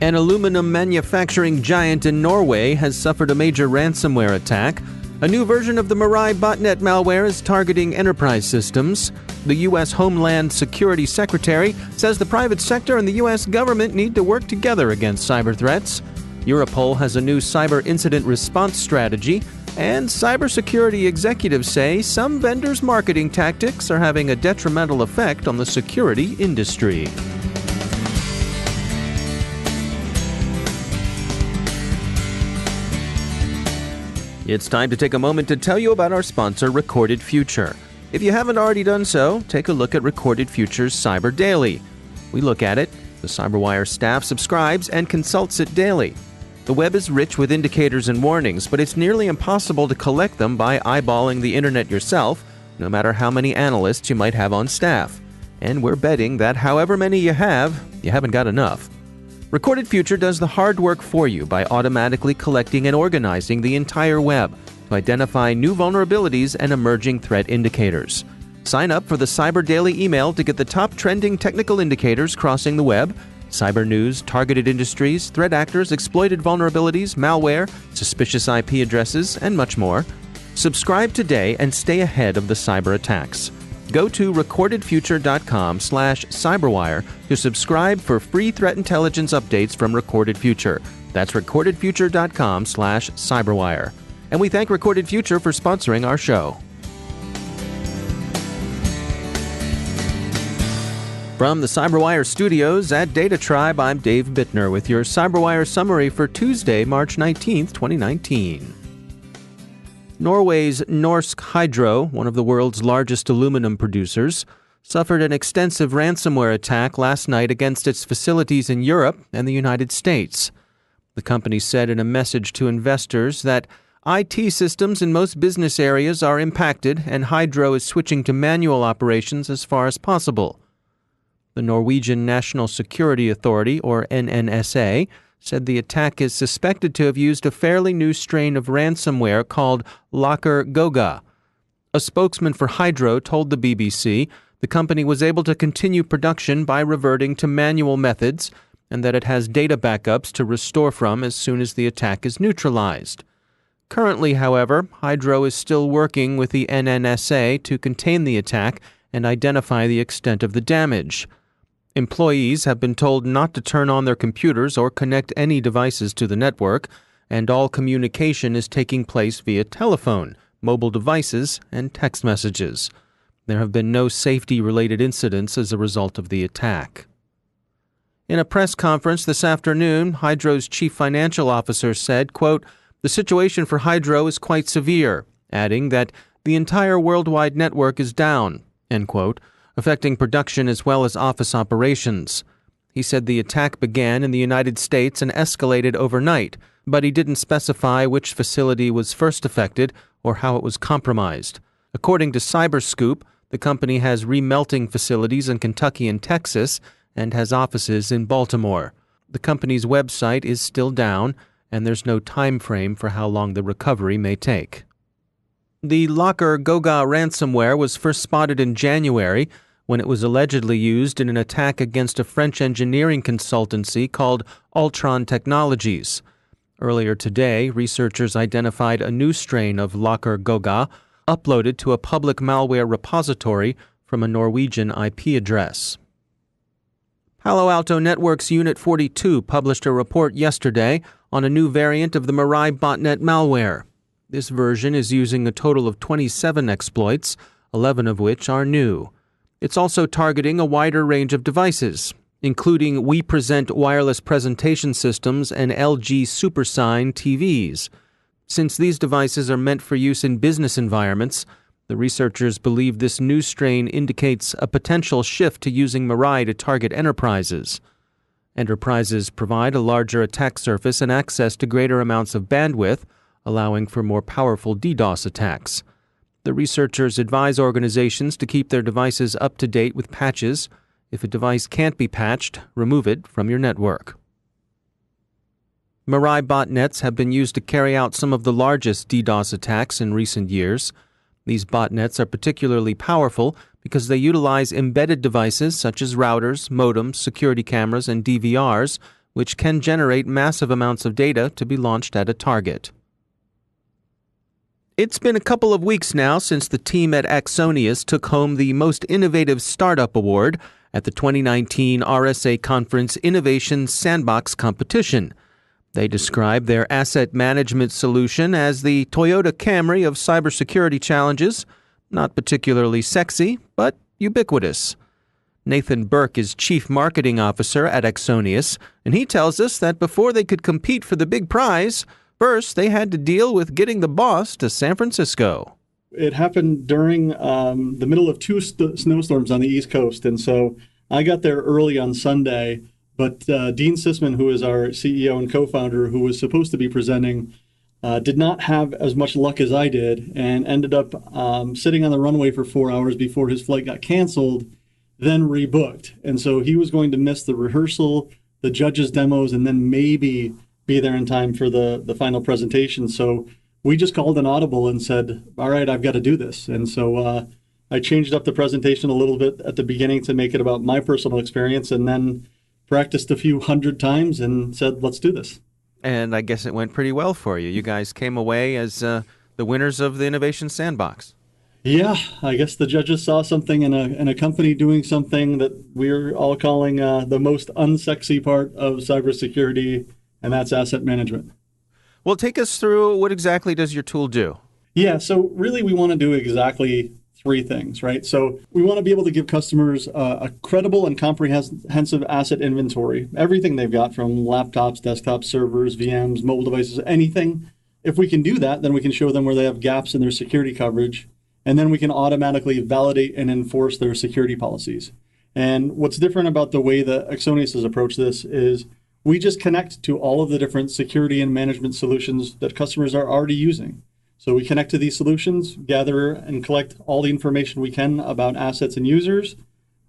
An aluminum manufacturing giant in Norway has suffered a major ransomware attack. A new version of the Mirai botnet malware is targeting enterprise systems. The US Homeland Security Secretary says the private sector and the US government need to work together against cyber threats. Europol has a new cyber incident response strategy. And cybersecurity executives say some vendors' marketing tactics are having a detrimental effect on the security industry. It's time to take a moment to tell you about our sponsor, Recorded Future. If you haven't already done so, take a look at Recorded Future's Cyber Daily. We look at it, the CyberWire staff subscribes and consults it daily. The web is rich with indicators and warnings, but it's nearly impossible to collect them by eyeballing the internet yourself, no matter how many analysts you might have on staff. And we're betting that however many you haven't got enough. Recorded Future does the hard work for you by automatically collecting and organizing the entire web to identify new vulnerabilities and emerging threat indicators. Sign up for the Cyber Daily email to get the top trending technical indicators crossing the web, cyber news, targeted industries, threat actors, exploited vulnerabilities, malware, suspicious IP addresses, and much more. Subscribe today and stay ahead of the cyber attacks. Go to recordedfuture.com/cyberwire to subscribe for free threat intelligence updates from Recorded Future. That's recordedfuture.com/cyberwire. And we thank Recorded Future for sponsoring our show. From the CyberWire studios at Data Tribe, I'm Dave Bittner with your CyberWire summary for Tuesday, March 19th, 2019. Norway's Norse Hydro, one of the world's largest aluminum producers, suffered an extensive ransomware attack last night against its facilities in Europe and the United States. The company said in a message to investors that IT systems in most business areas are impacted and Hydro is switching to manual operations as far as possible. The Norwegian National Security Authority, or NNSA, said the attack is suspected to have used a fairly new strain of ransomware called LockerGoga. A spokesman for Hydro told the BBC the company was able to continue production by reverting to manual methods and that it has data backups to restore from as soon as the attack is neutralized. Currently, however, Hydro is still working with the NNSA to contain the attack and identify the extent of the damage. Employees have been told not to turn on their computers or connect any devices to the network, and all communication is taking place via telephone, mobile devices, and text messages. There have been no safety-related incidents as a result of the attack. In a press conference this afternoon, Hydro's chief financial officer said, quote, "The situation for Hydro is quite severe," adding that the entire worldwide network is down, end quote, affecting production as well as office operations. He said the attack began in the United States and escalated overnight, but he didn't specify which facility was first affected or how it was compromised. According to Cyberscoop, the company has remelting facilities in Kentucky and Texas and has offices in Baltimore. The company's website is still down, and there's no time frame for how long the recovery may take. The LockerGoga ransomware was first spotted in January when it was allegedly used in an attack against a French engineering consultancy called Ultron Technologies. Earlier today, researchers identified a new strain of LockerGoga uploaded to a public malware repository from a Norwegian IP address. Palo Alto Network's Unit 42 published a report yesterday on a new variant of the Mirai botnet malware. This version is using a total of 27 exploits, 11 of which are new. It's also targeting a wider range of devices, including We Present wireless presentation systems and LG Supersign TVs. Since these devices are meant for use in business environments, the researchers believe this new strain indicates a potential shift to using Mirai to target enterprises. Enterprises provide a larger attack surface and access to greater amounts of bandwidth, allowing for more powerful DDoS attacks. The researchers advise organizations to keep their devices up to date with patches. If a device can't be patched, remove it from your network. Mirai botnets have been used to carry out some of the largest DDoS attacks in recent years. These botnets are particularly powerful because they utilize embedded devices such as routers, modems, security cameras, and DVRs which can generate massive amounts of data to be launched at a target. It's been a couple of weeks now since the team at Axonius took home the Most Innovative Startup Award at the 2019 RSA Conference Innovation Sandbox competition. They describe their asset management solution as the Toyota Camry of cybersecurity challenges, not particularly sexy, but ubiquitous. Nathan Burke is Chief Marketing Officer at Axonius, and he tells us that before they could compete for the big prize, first they had to deal with getting the boss to San Francisco. It happened during the middle of two snowstorms on the East Coast, and so I got there early on Sunday, but Dean Sisman, who is our CEO and co-founder, who was supposed to be presenting, did not have as much luck as I did and ended up sitting on the runway for 4 hours before his flight got canceled, then rebooked. And so he was going to miss the rehearsal, the judges' demos, and then maybe be there in time for the final presentation. So we just called an audible and said, all right, I've got to do this. And so I changed up the presentation a little bit at the beginning to make it about my personal experience, and then practiced a few hundred times and said, let's do this. And I guess it went pretty well for you. You guys came away as the winners of the Innovation Sandbox. Yeah, I guess the judges saw something in a company doing something that we're all calling the most unsexy part of cybersecurity, and that's asset management. Well, take us through what exactly does your tool do? Yeah, so really we want to do exactly three things, right? So we want to be able to give customers a credible and comprehensive asset inventory, everything they've got from laptops, desktops, servers, VMs, mobile devices, anything. If we can do that, then we can show them where they have gaps in their security coverage, and then we can automatically validate and enforce their security policies. And what's different about the way that Axonius has approached this is we just connect to all of the different security and management solutions that customers are already using. So we connect to these solutions, gather and collect all the information we can about assets and users.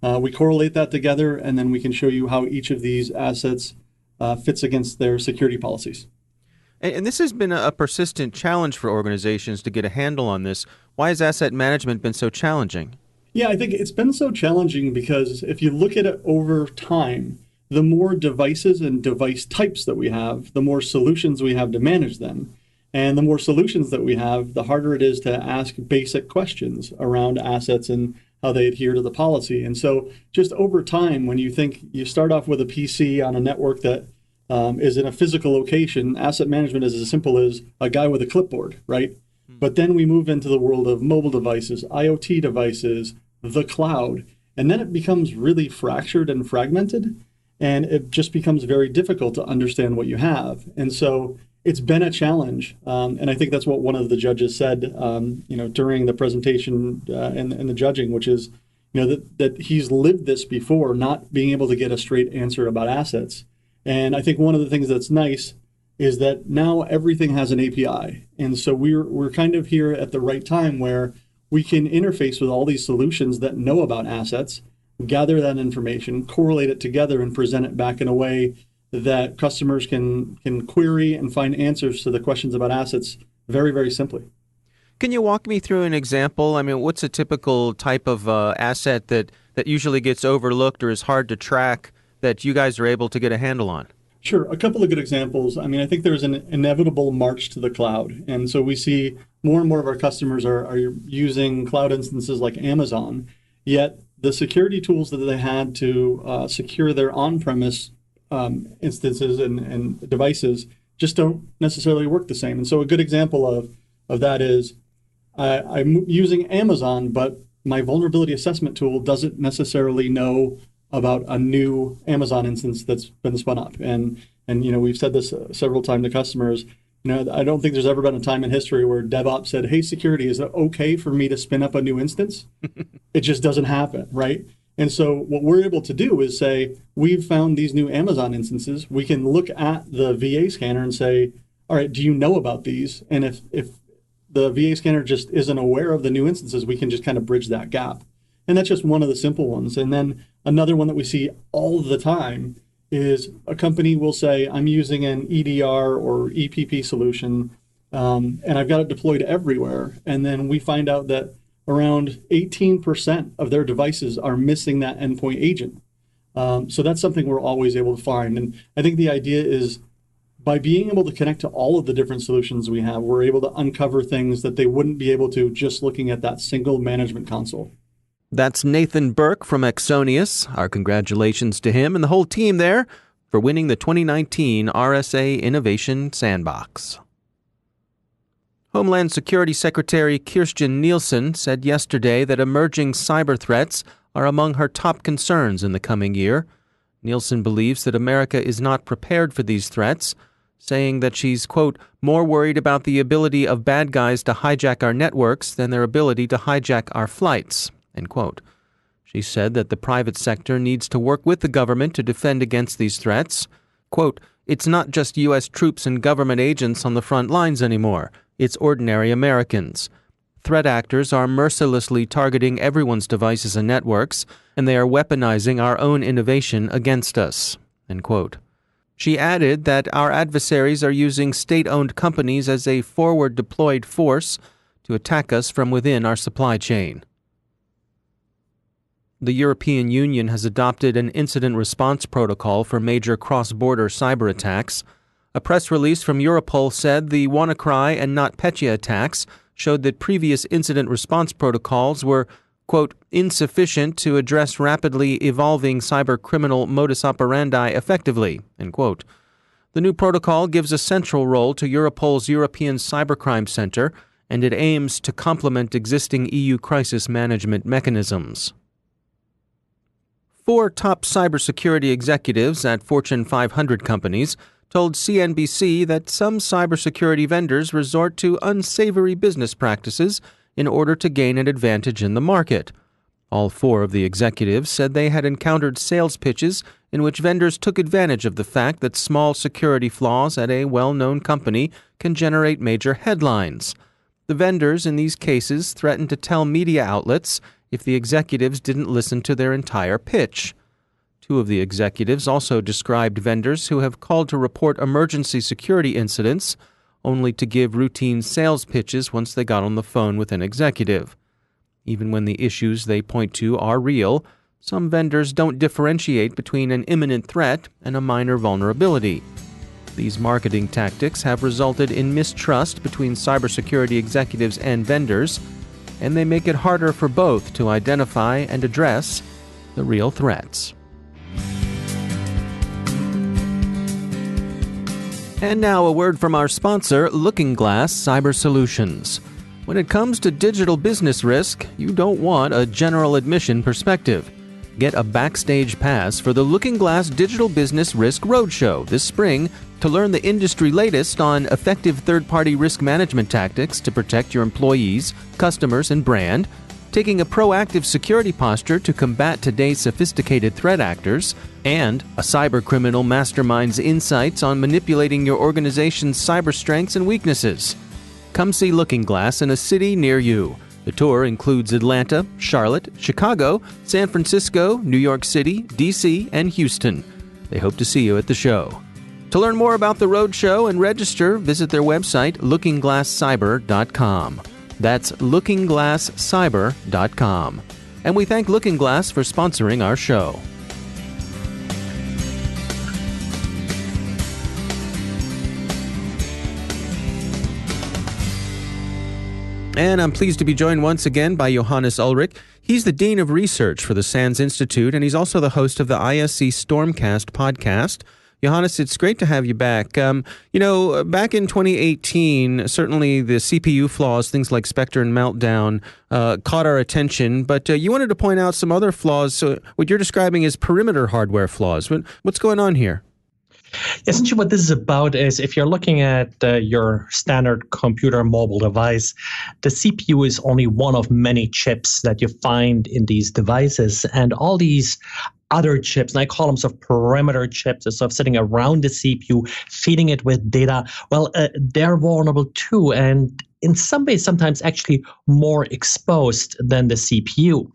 We correlate that together, and then we can show you how each of these assets fits against their security policies. And this has been a persistent challenge for organizations to get a handle on this. Why has asset management been so challenging? Yeah, I think it's been so challenging because if you look at it over time, the more devices and device types that we have, the more solutions we have to manage them. And the more solutions that we have, the harder it is to ask basic questions around assets and how they adhere to the policy. And so just over time, when you think you start off with a PC on a network that is in a physical location, asset management is as simple as a guy with a clipboard, right? But then we move into the world of mobile devices, IoT devices, the cloud, and then it becomes really fractured and fragmented, and it just becomes very difficult to understand what you have. And so it's been a challenge, and I think that's what one of the judges said, during the presentation and the judging, which is, that he's lived this before, not being able to get a straight answer about assets. And I think one of the things that's nice is that now everything has an API, and so we're kind of here at the right time where we can interface with all these solutions that know about assets, gather that information, correlate it together, and present it back in a way that customers can query and find answers to the questions about assets very, very simply. Can you walk me through an example? I mean, what's a typical type of asset that usually gets overlooked or is hard to track that you guys are able to get a handle on? Sure. A couple of good examples. I mean, I think there's an inevitable march to the cloud. And so we see more and more of our customers are using cloud instances like Amazon, yet the security tools that they had to secure their on-premise instances and devices just don't necessarily work the same. And so a good example of that is I'm using Amazon, but my vulnerability assessment tool doesn't necessarily know about a new Amazon instance that's been spun up. And we've said this several times to customers. I don't think there's ever been a time in history where DevOps said, hey, security, is it okay for me to spin up a new instance? It just doesn't happen, right? And so what we're able to do is say, we've found these new Amazon instances. We can look at the VA scanner and say, all right, do you know about these? And if the VA scanner just isn't aware of the new instances, we can just kind of bridge that gap. And that's just one of the simple ones. And then another one that we see all the time is a company will say, I'm using an EDR or EPP solution, and I've got it deployed everywhere. And then we find out that around 18% of their devices are missing that endpoint agent. So that's something we're always able to find. And I think the idea is by being able to connect to all of the different solutions we have, we're able to uncover things that they wouldn't be able to just looking at that single management console. That's Nathan Burke from Axonius. Our congratulations to him and the whole team there for winning the 2019 RSA Innovation Sandbox. Homeland Security Secretary Kirstjen Nielsen said yesterday that emerging cyber threats are among her top concerns in the coming year. Nielsen believes that America is not prepared for these threats, saying that she's, quote, more worried about the ability of bad guys to hijack our networks than their ability to hijack our flights, end quote. She said that the private sector needs to work with the government to defend against these threats. Quote, it's not just U.S. troops and government agents on the front lines anymore. It's ordinary Americans. Threat actors are mercilessly targeting everyone's devices and networks, and they are weaponizing our own innovation against us, end quote. She added that our adversaries are using state-owned companies as a forward-deployed force to attack us from within our supply chain. The European Union has adopted an incident response protocol for major cross-border cyber attacks. A press release from Europol said the WannaCry and NotPetya attacks showed that previous incident response protocols were, quote, insufficient to address rapidly evolving cyber criminal modus operandi effectively, end quote. The new protocol gives a central role to Europol's European Cybercrime Center, and it aims to complement existing EU crisis management mechanisms. 4 top cybersecurity executives at Fortune 500 companies told CNBC that some cybersecurity vendors resort to unsavory business practices in order to gain an advantage in the market. All 4 of the executives said they had encountered sales pitches in which vendors took advantage of the fact that small security flaws at a well-known company can generate major headlines. The vendors in these cases threatened to tell media outlets if the executives didn't listen to their entire pitch. 2 of the executives also described vendors who have called to report emergency security incidents, only to give routine sales pitches once they got on the phone with an executive. Even when the issues they point to are real, some vendors don't differentiate between an imminent threat and a minor vulnerability. These marketing tactics have resulted in mistrust between cybersecurity executives and vendors, and they make it harder for both to identify and address the real threats. And now a word from our sponsor, LookingGlass Cyber Solutions. When it comes to digital business risk, you don't want a general admission perspective. Get a backstage pass for the LookingGlass Digital Business Risk Roadshow this spring to learn the industry latest on effective third-party risk management tactics to protect your employees, customers, and brand, taking a proactive security posture to combat today's sophisticated threat actors, and a cybercriminal mastermind's insights on manipulating your organization's cyber strengths and weaknesses. Come see LookingGlass in a city near you. The tour includes Atlanta, Charlotte, Chicago, San Francisco, New York City, D.C., and Houston. They hope to see you at the show. To learn more about the roadshow and register, visit their website, lookingglasscyber.com. That's lookingglasscyber.com. And we thank LookingGlass for sponsoring our show. And I'm pleased to be joined once again by Johannes Ullrich. He's the Dean of Research for the SANS Institute, and he's also the host of the ISC Stormcast Podcast. Johannes, it's great to have you back. Back in 2018, certainly the CPU flaws, things like Spectre and Meltdown, caught our attention, but you wanted to point out some other flaws. So what you're describing is perimeter hardware flaws. What's going on here? Essentially, what this is about is if you're looking at your standard computer mobile device, the CPU is only one of many chips that you find in these devices, and all these other chips, and I call them sort of perimeter chips, sort of sitting around the CPU, feeding it with data, well, they're vulnerable too, and in some ways, sometimes actually more exposed than the CPU.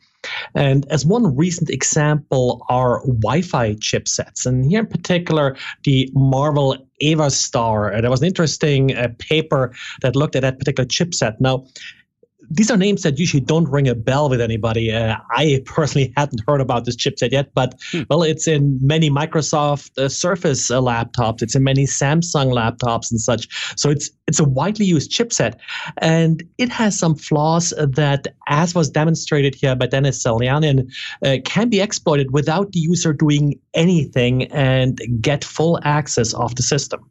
And as one recent example are Wi-Fi chipsets, and here in particular, the Marvel Avastar. There was an interesting paper that looked at that particular chipset. Now, these are names that usually don't ring a bell with anybody. I personally hadn't heard about this chipset yet, but well, it's in many Microsoft Surface laptops. It's in many Samsung laptops and such. So it's a widely used chipset, and it has some flaws that, as was demonstrated here by Dennis Selyanin, can be exploited without the user doing anything and get full access of the system.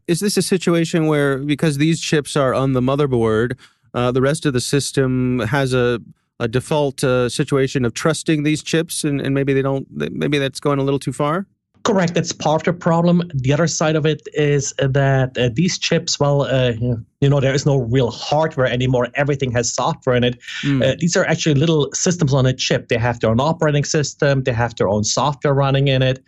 Is this a situation where, because these chips are on the motherboard, the rest of the system has a default situation of trusting these chips, and maybe they don't? Maybe that's going a little too far? Correct. That's part of the problem. The other side of it is that these chips, well, there is no real hardware anymore. Everything has software in it. These are actually little systems on a chip. They have their own operating system. They have their own software running in it.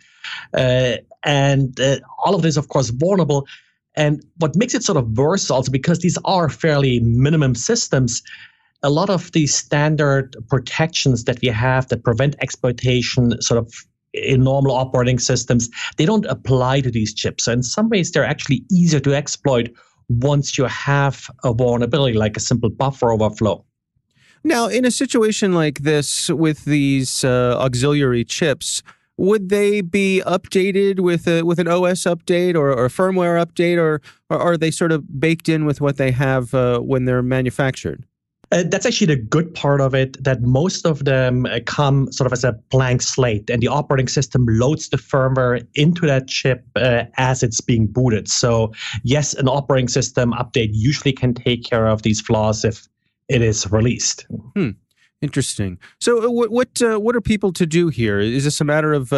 And all of this, of course, vulnerable. And what makes it sort of worse also, because these are fairly minimum systems, a lot of the standard protections that we have that prevent exploitation sort of in normal operating systems, they don't apply to these chips. So in some ways, they're actually easier to exploit once you have a vulnerability, like a simple buffer overflow. Now, in a situation like this with these auxiliary chips, would they be updated with an OS update or a firmware update, or are they sort of baked in with what they have when they're manufactured? That's actually the good part of it, that most of them come sort of as a blank slate, and the operating system loads the firmware into that chip as it's being booted. So yes, an operating system update usually can take care of these flaws if it is released. Interesting. So what are people to do here? Is this a matter of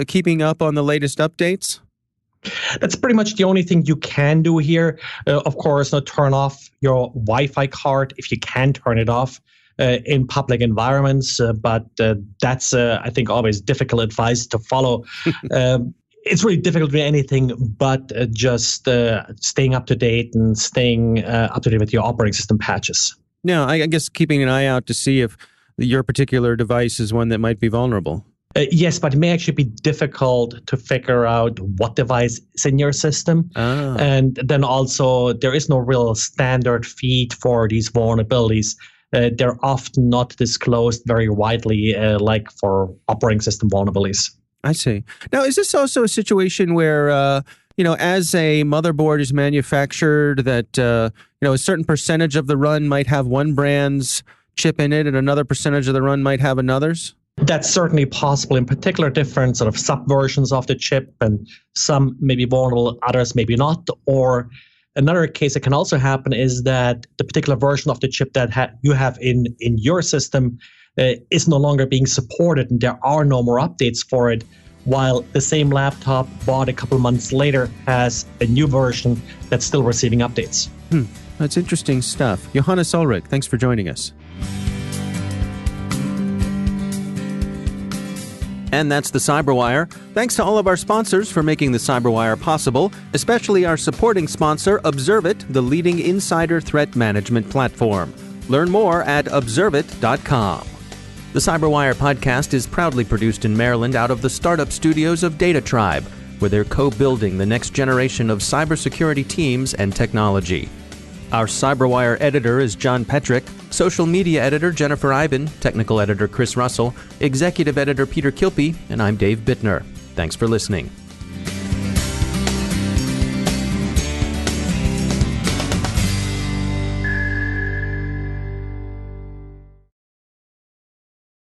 keeping up on the latest updates? That's pretty much the only thing you can do here. Of course, turn off your Wi-Fi card if you can turn it off in public environments. But that's, I think, always difficult advice to follow. It's really difficult to do anything but just staying up to date and staying up to date with your operating system patches. No, I guess keeping an eye out to see if your particular device is one that might be vulnerable. Yes, but it may actually be difficult to figure out what device is in your system. And then also, there is no real standard feed for these vulnerabilities. They're often not disclosed very widely, like for operating system vulnerabilities. I see. Now, is this also a situation where, as a motherboard is manufactured, that, a certain percentage of the run might have one brand's chip in it and another percentage of the run might have another's? That's certainly possible, in particular different sort of subversions of the chip, and some may be vulnerable, others maybe not. Or another case that can also happen is that the particular version of the chip that you have in your system is no longer being supported, and there are no more updates for it, while the same laptop bought a couple months later has a new version that's still receiving updates. That's interesting stuff. Johannes Ullrich, thanks for joining us. And that's the CyberWire. Thanks to all of our sponsors for making the CyberWire possible, especially our supporting sponsor, Observit, the leading insider threat management platform. Learn more at observit.com. The CyberWire podcast is proudly produced in Maryland out of the startup studios of Data Tribe, where they're co-building the next generation of cybersecurity teams and technology. Our CyberWire editor is John Petrick, social media editor Jennifer Iben, technical editor Chris Russell, executive editor Peter Kilpie, and I'm Dave Bittner. Thanks for listening.